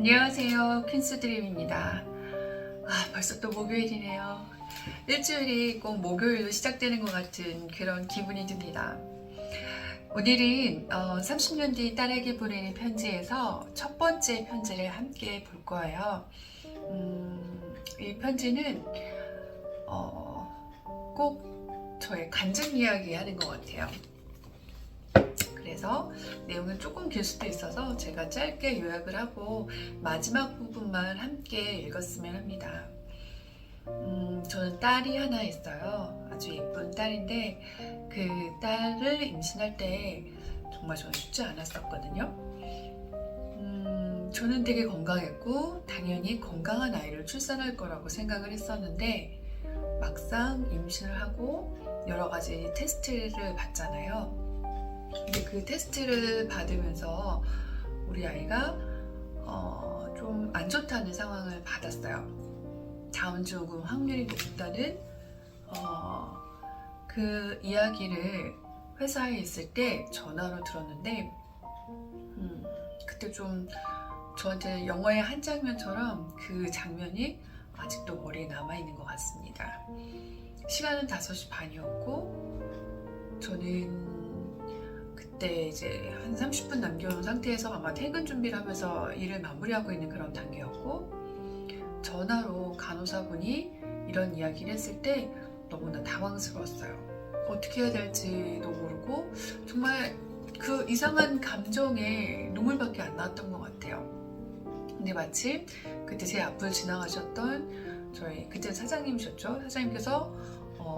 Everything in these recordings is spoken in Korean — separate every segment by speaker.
Speaker 1: 안녕하세요, 퀸스드림입니다. 벌써 또 목요일이네요. 일주일이 꼭 목요일로 시작되는 것 같은 그런 기분이 듭니다. 오늘은 30년 뒤 딸에게 보내는 편지에서 첫 번째 편지를 함께 볼 거예요. 이 편지는 꼭 저의 간증 이야기 하는 것 같아요. 그래서 내용은 조금 길 수도 있어서 제가 짧게 요약을 하고 마지막 부분만 함께 읽었으면 합니다. 저는 딸이 하나 있어요. 아주 예쁜 딸인데 그 딸을 임신할 때 정말 저는 쉽지 않았었거든요. 저는 되게 건강했고 당연히 건강한 아이를 출산할 거라고 생각을 했었는데 막상 임신을 하고 여러 가지 테스트를 받잖아요. 근데 그 테스트를 받으면서 우리 아이가 좀 안 좋다는 상황을 받았어요. 다운증후군 확률이 높다는 그 이야기를 회사에 있을 때 전화로 들었는데 그때 좀 저한테 영화의 한 장면처럼 그 장면이 아직도 머리에 남아있는 것 같습니다. 시간은 5시 반이었고 저는 그때 이제 한 30분 남겨놓은 상태에서 아마 퇴근 준비를 하면서 일을 마무리하고 있는 그런 단계였고 전화로 간호사분이 이런 이야기를 했을 때 너무나 당황스러웠어요. 어떻게 해야 될지도 모르고 정말 그 이상한 감정에 눈물밖에 안 나왔던 것 같아요. 근데 마침 그때 제 앞을 지나가셨던 저희 그때 사장님이셨죠? 사장님께서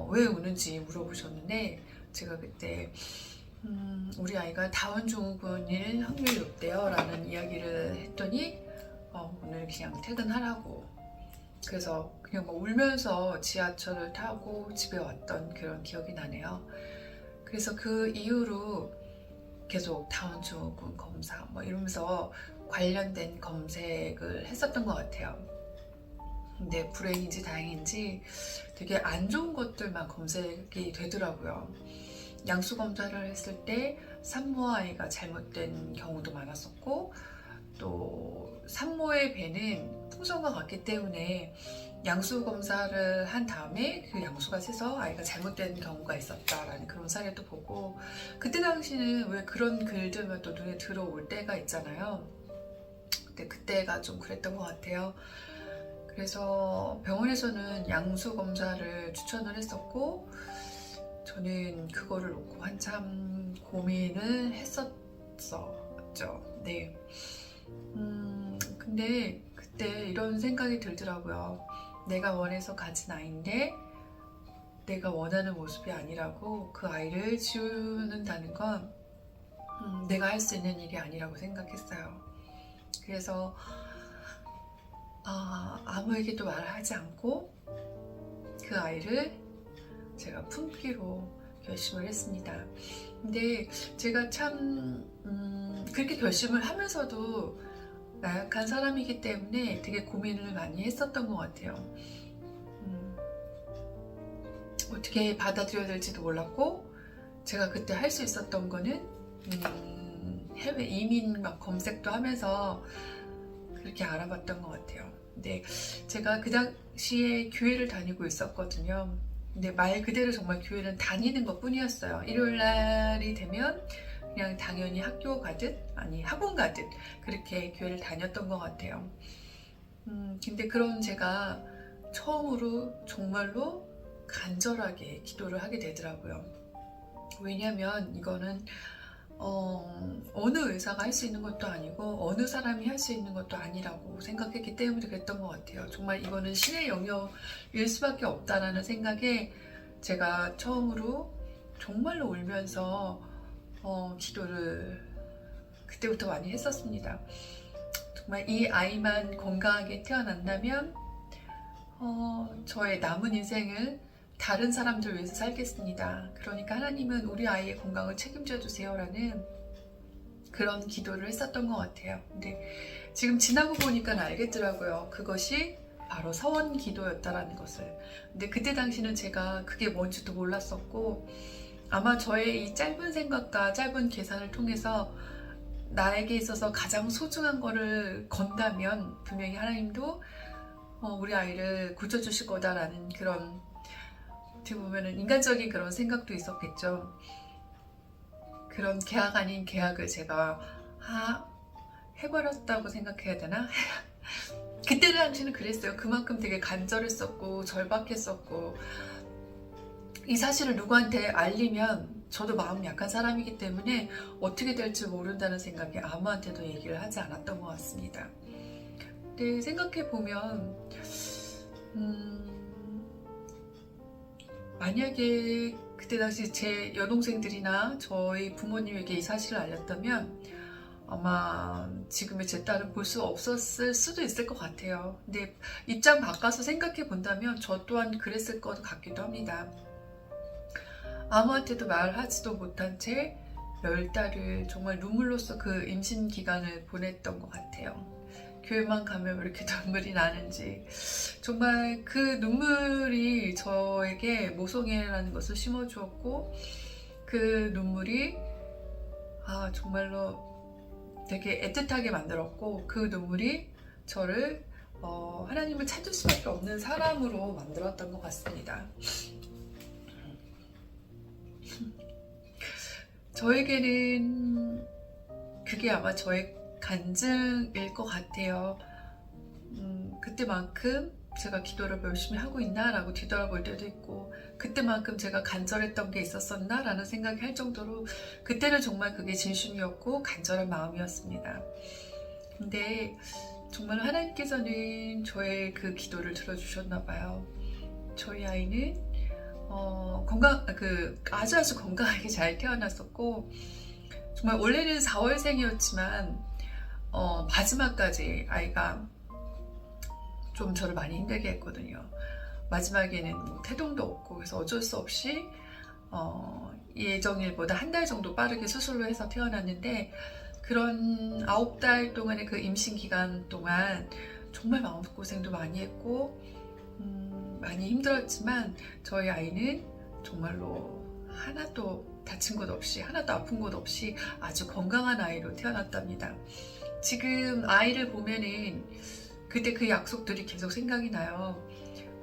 Speaker 1: 왜 우는지 물어보셨는데 제가 그때 우리 아이가 다운증후군일 확률이 높대요 라는 이야기를 했더니 오늘 그냥 퇴근하라고. 그래서 그냥 막 울면서 지하철을 타고 집에 왔던 그런 기억이 나네요. 그래서 그 이후로 계속 다운증후군 검사 이러면서 관련된 검색을 했었던 것 같아요. 근데 불행인지 다행인지 되게 안 좋은 것들만 검색이 되더라고요. 양수 검사를 했을 때 산모 아이가 잘못된 경우도 많았었고 또 산모의 배는 풍선과 같기 때문에 양수 검사를 한 다음에 그 양수가 새서 아이가 잘못된 경우가 있었다라는 그런 사례도 보고 그때 당시는 왜 그런 글들만 또 눈에 들어올 때가 있잖아요. 근데 그때가 좀 그랬던 것 같아요. 그래서 병원에서는 양수 검사를 추천을 했었고 저는 그거를 놓고 한참 고민을 했었죠. 네. 근데 그때 이런 생각이 들더라고요. 내가 원해서 가진 아이인데 내가 원하는 모습이 아니라고 그 아이를 지우는다는 건 내가 할 수 있는 일이 아니라고 생각했어요. 그래서 아무에게도 말하지 않고 그 아이를 제가 품기로 결심을 했습니다. 근데 제가 참 그렇게 결심을 하면서도 나약한 사람이기 때문에 되게 고민을 많이 했었던 것 같아요. 어떻게 받아들여야 될지도 몰랐고 제가 그때 할 수 있었던 거는 해외 이민 막 검색도 하면서 그렇게 알아봤던 것 같아요. 근데 제가 그 당시에 교회를 다니고 있었거든요. 근데 말 그대로 정말 교회는 다니는 것 뿐이었어요. 일요일 날이 되면 그냥 당연히 학교 가듯 아니 학원 가듯 그렇게 교회를 다녔던 것 같아요. 근데 그런 제가 처음으로 정말로 간절하게 기도를 하게 되더라고요. 왜냐면 이거는 어느 의사가 할 수 있는 것도 아니고 어느 사람이 할 수 있는 것도 아니라고 생각했기 때문에 그랬던 것 같아요. 정말 이거는 신의 영역일 수밖에 없다라는 생각에 제가 처음으로 정말로 울면서 기도를 그때부터 많이 했었습니다. 정말 이 아이만 건강하게 태어난다면 저의 남은 인생을 다른 사람들 위해서 살겠습니다. 그러니까 하나님은 우리 아이의 건강을 책임져 주세요 라는 그런 기도를 했었던 것 같아요. 근데 지금 지나고 보니까 알겠더라고요. 그것이 바로 서원 기도였다라는 것을. 근데 그때 당시는 제가 그게 뭔지도 몰랐었고 아마 저의 이 짧은 생각과 짧은 계산을 통해서 나에게 있어서 가장 소중한 거를 건다면 분명히 하나님도 우리 아이를 고쳐주실 거다라는 그런, 어떻게 보면은 인간적인 그런 생각도 있었겠죠. 그런 계약 아닌 계약을 제가 해버렸다고 생각해야 되나? 그때 당시는 그랬어요. 그만큼 되게 간절했었고 절박했었고, 이 사실을 누구한테 알리면 저도 마음이 약한 사람이기 때문에 어떻게 될지 모른다는 생각에 아무한테도 얘기를 하지 않았던 것 같습니다. 근데 생각해보면 만약에 그때 당시 제 여동생들이나 저희 부모님에게 이 사실을 알렸다면 아마 지금의 제 딸은 볼 수 없었을 수도 있을 것 같아요. 근데 입장 바꿔서 생각해 본다면 저 또한 그랬을 것 같기도 합니다. 아무한테도 말하지도 못한 채 10달을 정말 눈물로써 그 임신 기간을 보냈던 것 같아요. 교회만 가면 왜 이렇게 눈물이 나는지, 정말 그 눈물이 저에게 모성애라는 것을 심어주었고, 그 눈물이 정말로 되게 애틋하게 만들었고, 그 눈물이 저를 하나님을 찾을 수밖에 없는 사람으로 만들었던 것 같습니다. 저에게는 그게 아마 저의 간증일 것 같아요. 그때만큼 제가 기도를 열심히 하고 있나? 라고 뒤돌아볼 때도 있고, 그때만큼 제가 간절했던 게 있었었나? 라는 생각이 할 정도로 그때는 정말 그게 진심이었고 간절한 마음이었습니다. 근데 정말 하나님께서는 저의 그 기도를 들어주셨나 봐요. 저희 아이는 아주 건강하게 잘 태어났었고, 정말 원래는 4월생이었지만 마지막까지 아이가 좀 저를 많이 힘들게 했거든요. 마지막에는 태동도 없고, 그래서 어쩔 수 없이 예정일보다 한 달 정도 빠르게 수술로 해서 태어났는데, 그런 9달 동안의 그 임신 기간 동안 정말 마음고생도 많이 했고 많이 힘들었지만, 저희 아이는 정말로 하나도 다친 곳 없이, 하나도 아픈 곳 없이 아주 건강한 아이로 태어났답니다. 지금 아이를 보면은 그때 그 약속들이 계속 생각이 나요.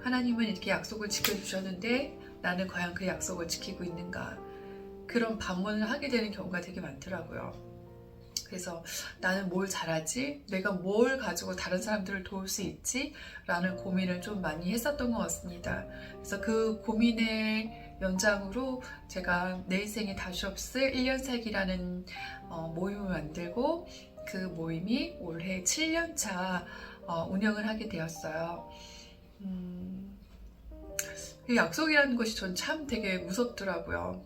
Speaker 1: 하나님은 이렇게 약속을 지켜주셨는데 나는 과연 그 약속을 지키고 있는가, 그런 반문을 하게 되는 경우가 되게 많더라고요. 그래서 나는 뭘 잘하지? 내가 뭘 가지고 다른 사람들을 도울 수 있지? 라는 고민을 좀 많이 했었던 것 같습니다. 그래서 그 고민의 연장으로 제가 내 인생에 다시 없을 1년 살기라는 모임을 만들고, 그 모임이 올해 7년차 운영을 하게 되었어요. 약속이라는 것이 전 참 되게 무섭더라고요.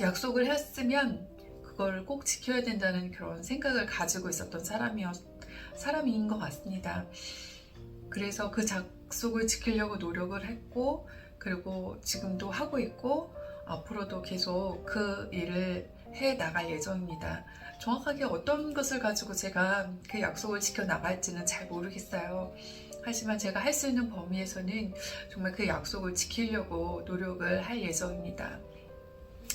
Speaker 1: 약속을 했으면 그걸 꼭 지켜야 된다는 그런 생각을 가지고 있었던 사람인 것 같습니다. 그래서 그 약속을 지키려고 노력을 했고, 그리고 지금도 하고 있고, 앞으로도 계속 그 일을 해 나갈 예정입니다. 정확하게 어떤 것을 가지고 제가 그 약속을 지켜 나갈지는 잘 모르겠어요. 하지만 제가 할 수 있는 범위에서는 정말 그 약속을 지키려고 노력을 할 예정입니다.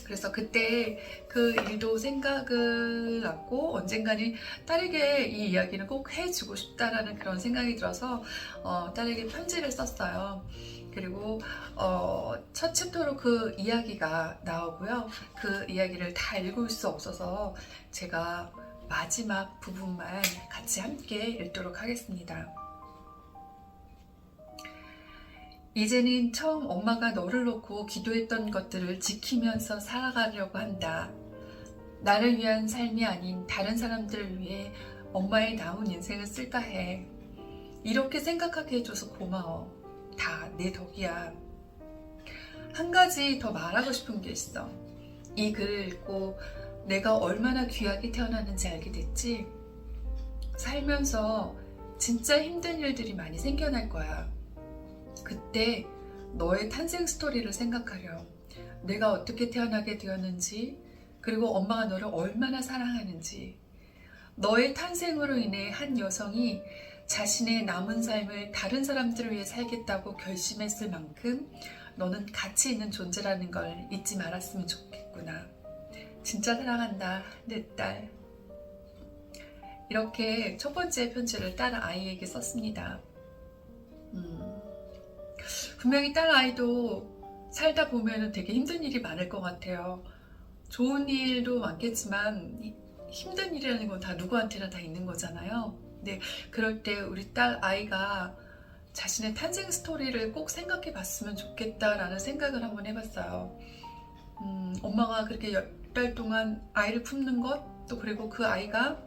Speaker 1: 그래서 그때 그 일도 생각을 갖고 언젠가는 딸에게 이 이야기를 꼭 해주고 싶다라는 그런 생각이 들어서 딸에게 편지를 썼어요. 그리고 첫 챕터로 그 이야기가 나오고요. 그 이야기를 다 읽을 수 없어서 제가 마지막 부분만 같이 함께 읽도록 하겠습니다. 이제는 처음 엄마가 너를 놓고 기도했던 것들을 지키면서 살아가려고 한다. 나를 위한 삶이 아닌 다른 사람들을 위해 엄마의 남은 인생을 쓸까 해. 이렇게 생각하게 해줘서 고마워. 다 내 덕이야. 한 가지 더 말하고 싶은 게 있어. 이 글을 읽고 내가 얼마나 귀하게 태어났는지 알게 됐지? 살면서 진짜 힘든 일들이 많이 생겨날 거야. 그때 너의 탄생 스토리를 생각하렴. 내가 어떻게 태어나게 되었는지, 그리고 엄마가 너를 얼마나 사랑하는지. 너의 탄생으로 인해 한 여성이 자신의 남은 삶을 다른 사람들을 위해 살겠다고 결심했을 만큼 너는 가치 있는 존재라는 걸 잊지 말았으면 좋겠구나. 진짜 사랑한다, 내 딸. 이렇게 첫 번째 편지를 딸 아이에게 썼습니다. 분명히 딸 아이도 살다 보면 되게 힘든 일이 많을 것 같아요. 좋은 일도 많겠지만 힘든 일이라는 건 다 누구한테나 다 있는 거잖아요. 근데 그럴 때 우리 딸 아이가 자신의 탄생 스토리를 꼭 생각해 봤으면 좋겠다라는 생각을 한번 해봤어요. 엄마가 그렇게 10달 동안 아이를 품는 것, 또 그리고 그 아이가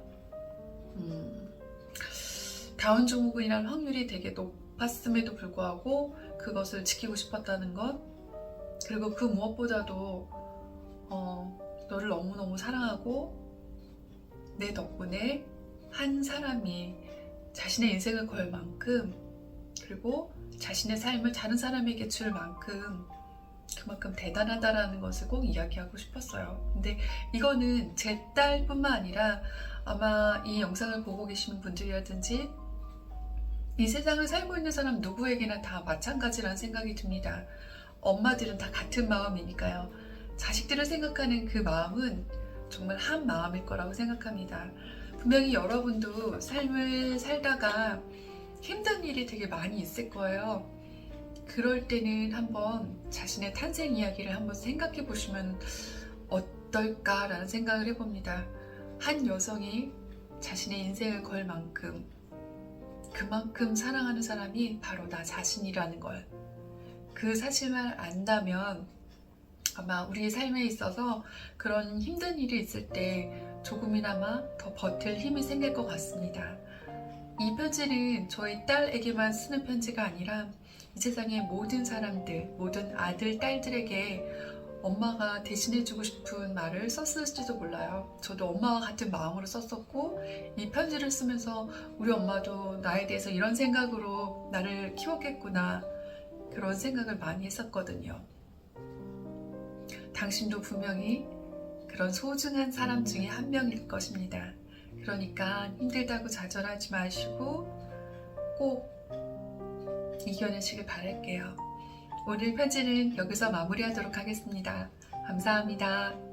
Speaker 1: 다운 증후군이라는 확률이 되게 높았음에도 불구하고 그것을 지키고 싶었다는 것, 그리고 그 무엇보다도 너를 너무너무 사랑하고 내 덕분에 한 사람이 자신의 인생을 걸 만큼, 그리고 자신의 삶을 다른 사람에게 줄 만큼 그만큼 대단하다라는 것을 꼭 이야기하고 싶었어요. 근데 이거는 제 딸뿐만 아니라 아마 이 영상을 보고 계시는 분들이라든지 이 세상을 살고 있는 사람 누구에게나 다 마찬가지라는 생각이 듭니다. 엄마들은 다 같은 마음이니까요. 자식들을 생각하는 그 마음은 정말 한 마음일 거라고 생각합니다. 분명히 여러분도 삶을 살다가 힘든 일이 되게 많이 있을 거예요. 그럴 때는 한번 자신의 탄생 이야기를 한번 생각해 보시면 어떨까라는 생각을 해봅니다. 한 여성이 자신의 인생을 걸 만큼, 그만큼 사랑하는 사람이 바로 나 자신이라는 걸, 그 사실만 안다면 아마 우리의 삶에 있어서 그런 힘든 일이 있을 때 조금이나마 더 버틸 힘이 생길 것 같습니다. 이 편지는 저희 딸에게만 쓰는 편지가 아니라 이 세상의 모든 사람들, 모든 아들, 딸들에게 엄마가 대신해주고 싶은 말을 썼을지도 몰라요. 저도 엄마와 같은 마음으로 썼었고, 이 편지를 쓰면서 우리 엄마도 나에 대해서 이런 생각으로 나를 키웠겠구나, 그런 생각을 많이 했었거든요. 당신도 분명히 그런 소중한 사람 중에 한 명일 것입니다. 그러니까 힘들다고 좌절하지 마시고 꼭 이겨내시길 바랄게요. 오늘 편지는 여기서 마무리하도록 하겠습니다. 감사합니다.